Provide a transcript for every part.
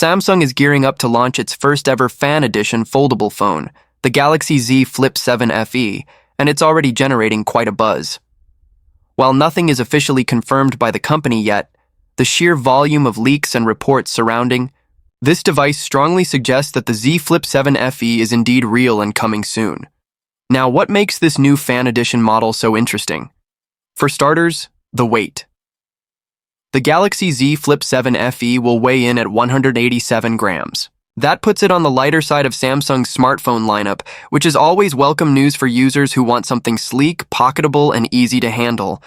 Samsung is gearing up to launch its first-ever fan edition foldable phone, the Galaxy Z Flip 7 FE, and it's already generating quite a buzz. While nothing is officially confirmed by the company yet, the sheer volume of leaks and reports surrounding this device strongly suggests that the Z Flip 7 FE is indeed real and coming soon. Now, what makes this new fan edition model so interesting? For starters, the weight. The Galaxy Z Flip 7 FE will weigh in at 187 grams. That puts it on the lighter side of Samsung's smartphone lineup, which is always welcome news for users who want something sleek, pocketable, and easy to handle.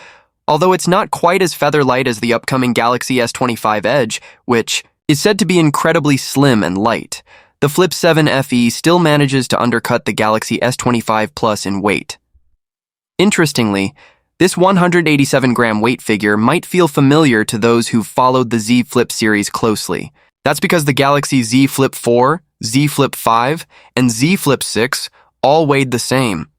Although it's not quite as feather-light as the upcoming Galaxy S25 Edge, which is said to be incredibly slim and light, the Flip 7 FE still manages to undercut the Galaxy S25 Plus in weight. Interestingly, this 187-gram weight figure might feel familiar to those who've followed the Z Flip series closely. That's because the Galaxy Z Flip 4, Z Flip 5, and Z Flip 6 all weighed the same.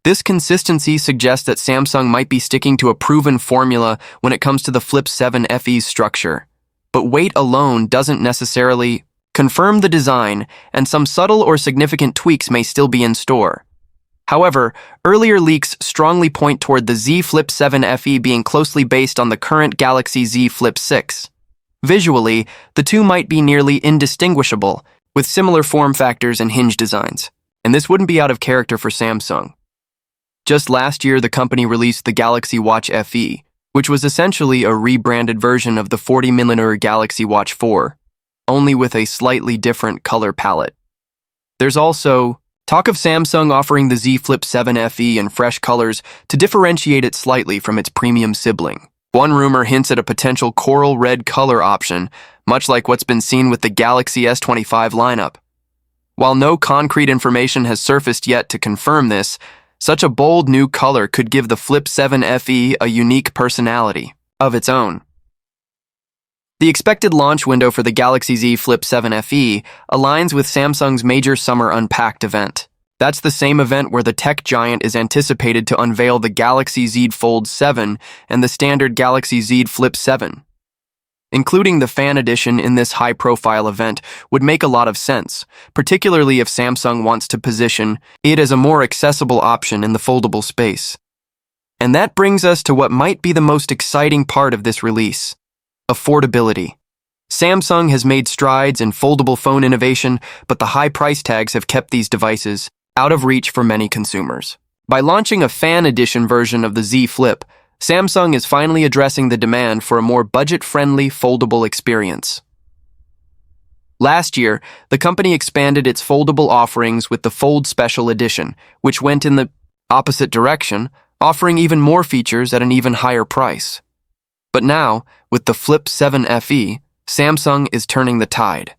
This consistency suggests that Samsung might be sticking to a proven formula when it comes to the Flip 7 FE's structure. But weight alone doesn't necessarily confirm the design, and some subtle or significant tweaks may still be in store. However, earlier leaks strongly point toward the Z Flip 7 FE being closely based on the current Galaxy Z Flip 6. Visually, the two might be nearly indistinguishable, with similar form factors and hinge designs, and this wouldn't be out of character for Samsung. Just last year, the company released the Galaxy Watch FE, which was essentially a rebranded version of the 40mm Galaxy Watch 4, only with a slightly different color palette. There's also talk of Samsung offering the Z Flip 7 FE in fresh colors to differentiate it slightly from its premium sibling. One rumor hints at a potential coral red color option, much like what's been seen with the Galaxy S25 lineup. While no concrete information has surfaced yet to confirm this, such a bold new color could give the Flip 7 FE a unique personality of its own. The expected launch window for the Galaxy Z Flip 7 FE aligns with Samsung's major Summer Unpacked event. That's the same event where the tech giant is anticipated to unveil the Galaxy Z Fold 7 and the standard Galaxy Z Flip 7. Including the fan edition in this high-profile event would make a lot of sense, particularly if Samsung wants to position it as a more accessible option in the foldable space. And that brings us to what might be the most exciting part of this release: affordability. Samsung has made strides in foldable phone innovation, but the high price tags have kept these devices out of reach for many consumers. By launching a fan edition version of the Z Flip, Samsung is finally addressing the demand for a more budget-friendly, foldable experience. Last year, the company expanded its foldable offerings with the Fold Special Edition, which went in the opposite direction, offering even more features at an even higher price. But now, with the Flip 7 FE, Samsung is turning the tide.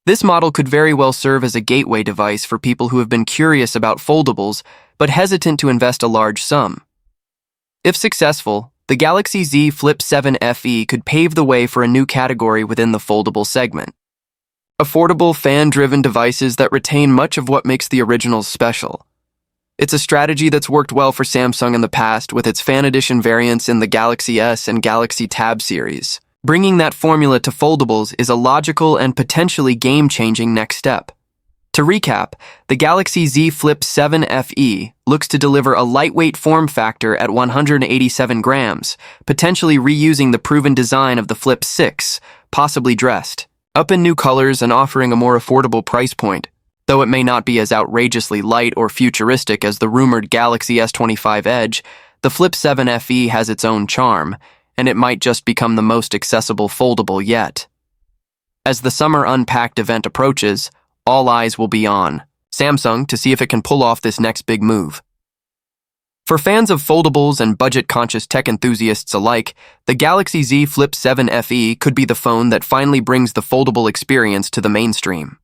This model could very well serve as a gateway device for people who have been curious about foldables but hesitant to invest a large sum. If successful, the Galaxy Z Flip 7 FE could pave the way for a new category within the foldable segment: affordable, fan-driven devices that retain much of what makes the originals special. It's a strategy that's worked well for Samsung in the past with its fan edition variants in the Galaxy S and Galaxy Tab series. Bringing that formula to foldables is a logical and potentially game-changing next step. To recap, the Galaxy Z Flip 7 FE looks to deliver a lightweight form factor at 187 grams, potentially reusing the proven design of the Flip 6, possibly dressed up in new colors and offering a more affordable price point. Though it may not be as outrageously light or futuristic as the rumored Galaxy S25 Edge, the Flip 7 FE has its own charm, and it might just become the most accessible foldable yet. As the Summer Unpacked event approaches, all eyes will be on Samsung to see if it can pull off this next big move. For fans of foldables and budget-conscious tech enthusiasts alike, the Galaxy Z Flip 7 FE could be the phone that finally brings the foldable experience to the mainstream.